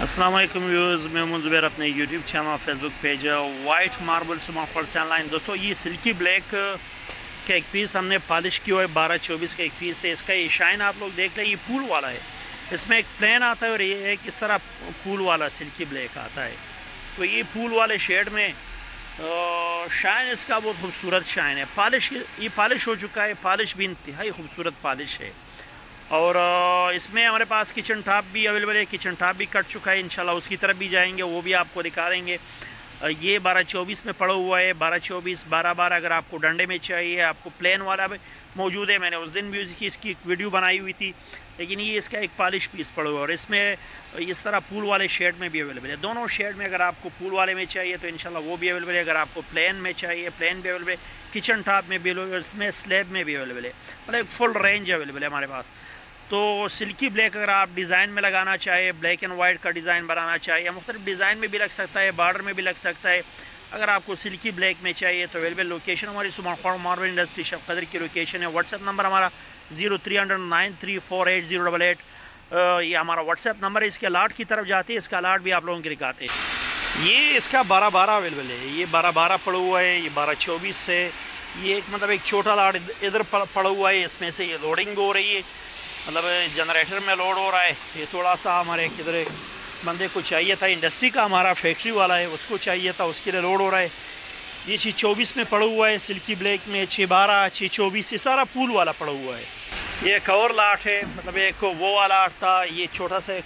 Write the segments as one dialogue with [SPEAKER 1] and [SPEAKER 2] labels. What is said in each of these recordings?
[SPEAKER 1] अस्सलाम वालेकुम व्यूअर्स, मैं मुंज़ुबैर अपने YouTube channel Facebook page white marble से ऑनलाइन। दोस्तों, ये सिल्की ब्लैक का एक पीस हमने पॉलिश किया है, 12-24 का एक पीस है। इसका ये शाइन आप लोग देख लें, ये पूल वाला है। इसमें एक प्लेन आता है और ये एक इस तरह पूल वाला सिल्की ब्लैक आता है। तो ये पूल वाले शेड में शाइन इसका बहुत खूबसूरत शाइन है। पॉलिश, ये पॉलिश हो चुका है, पॉलिश भी इंतहाई खूबसूरत पॉलिश है। और इसमें हमारे पास किचन टॉप भी अवेलेबल है। किचन टॉप भी कट चुका है, इंशाल्लाह उसकी तरफ भी जाएंगे, वो भी आपको दिखा देंगे। ये 12-24 में पड़ा हुआ है, 12-24, 12-12 अगर आपको डंडे में चाहिए। आपको प्लेन वाला भी मौजूद है, मैंने उस दिन भी इसकी वीडियो बनाई हुई थी। लेकिन ये इसका एक पॉलिश पीस पड़ा हुआ है और इसमें इस तरह पूल वाले शेड में भी अवेलेबल है। दोनों शेड में अगर आपको पूल वाले में चाहिए तो इंशाल्लाह वो भी अवेलेबल है। अगर आपको प्लेन में चाहिए, प्लेन भी अवेलेबल है। किचन टॉप में भी अवेलेबल, इसमें स्लैब में भी अवेलेबल है। मतलब एक फुल रेंज अवेलेबल है हमारे पास। तो सिल्की ब्लैक अगर आप डिज़ाइन में लगाना चाहे, ब्लैक एंड वाइट का डिज़ाइन बनाना चाहे, या मुख्तलिफ डिज़ाइन में भी लग सकता है, बॉर्डर में भी लग सकता है। अगर आपको सिल्की ब्लैक में चाहिए तो अवेलेबल लोकेशन हमारी सुमन मार्बल इंडस्ट्री शब कदर की लोकेशन है। व्हाट्सएप नंबर हमारा 0309348088। ये हमारा व्हाट्सएप नंबर है। इसके अलाट की तरफ जाते हैं, इसका अलाट भी आप लोगों के दिखाते हैं। ये इसका 12-12 अवेलेबल है। ये 12-12 पड़ा हुआ है, ये 12-24 है। ये एक मतलब एक छोटा लाट इधर पड़ा हुआ है, इसमें से ये लोडिंग हो रही है, मतलब जनरेटर में लोड हो रहा है। ये थोड़ा सा हमारे किधर बंदे को चाहिए था, इंडस्ट्री का हमारा फैक्ट्री वाला है, उसको चाहिए था, उसके लिए लोड हो रहा है। ये 6-24 में पड़ा हुआ है सिल्की ब्लैक में, 6-12, 6-24, ये सारा पूल वाला पड़ा हुआ है। ये एक और लाट है, मतलब एक वो वाला लाट था, ये छोटा सा एक,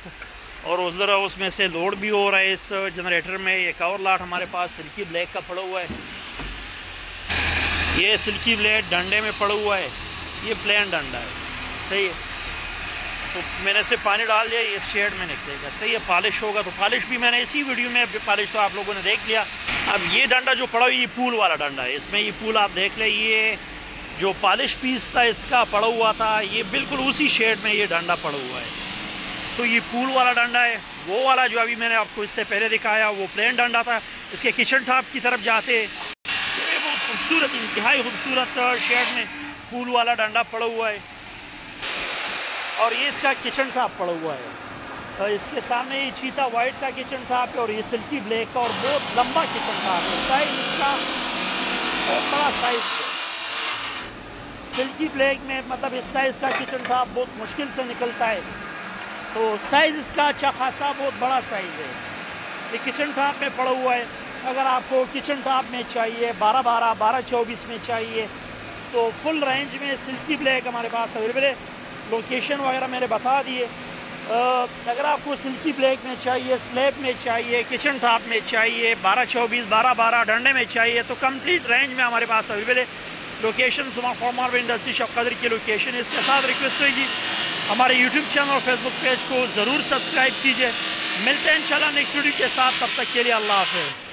[SPEAKER 1] और उधर उसमें से लोड भी हो रहा है इस जनरेटर में। एक और लाट हमारे पास सिल्की ब्लैक का पड़ा हुआ है। ये सिल्की ब्लैक डंडे में पड़ा हुआ है, ये प्लेन डंडा है, सही है। तो मैंने से पानी डाल दिया, ये शेड में निकलेगा, सही है। पॉलिश होगा तो पॉलिश भी मैंने इसी वीडियो में पॉलिश तो आप लोगों ने देख लिया। अब ये डंडा जो पड़ा हुआ ये पूल वाला डंडा है। इसमें ये पूल आप देख ले, ये जो पॉलिश पीस था इसका पड़ा हुआ था, ये बिल्कुल उसी शेड में ये डंडा पड़ा हुआ है। तो ये पूल वाला डंडा है। वो वाला जो अभी मैंने आपको इससे पहले दिखाया वो प्लेन डंडा था। इसके किचन टॉप की तरफ जाते बहुत खूबसूरत, इंतहाई खूबसूरत शेड में पूल वाला डंडा पड़ा हुआ है। और ये इसका किचन टॉप पड़ा हुआ है। तो इसके सामने ये चीता वाइट का किचन टॉप है और ये सिल्की ब्लैक का, और बहुत लंबा किचन टॉप है। साइज इसका बहुत बड़ा साइज है। सिल्की ब्लैक में मतलब इस साइज का किचन टॉप बहुत मुश्किल से निकलता है। तो साइज इसका अच्छा खासा बहुत बड़ा साइज है। ये किचन टॉप में पड़ा हुआ है। अगर आपको किचन टॉप में चाहिए, 12-12, 12-24 में चाहिए, तो फुल रेंज में सिल्की ब्लैक हमारे पास अवेलेबल है। लोकेशन वगैरह मैंने बता दिए। अगर आपको सिल्की ब्लैक में चाहिए, स्लैब में चाहिए, किचन टॉप में चाहिए, 12-24, 12-12 डंडे में चाहिए, तो कंप्लीट रेंज में हमारे पास अवेलेबल है। लोकेशन सुमन मार्बल इंडस्ट्री शब कदर की लोकेशन है। इसके साथ रिक्वेस्ट रहेगी हमारे यूट्यूब चैनल और फेसबुक पेज को ज़रूर सब्सक्राइब कीजिए। मिलते हैं इंशाल्लाह नेक्स्ट वीडियो के साथ, तब तक के लिए अल्लाह हाफ़िज़।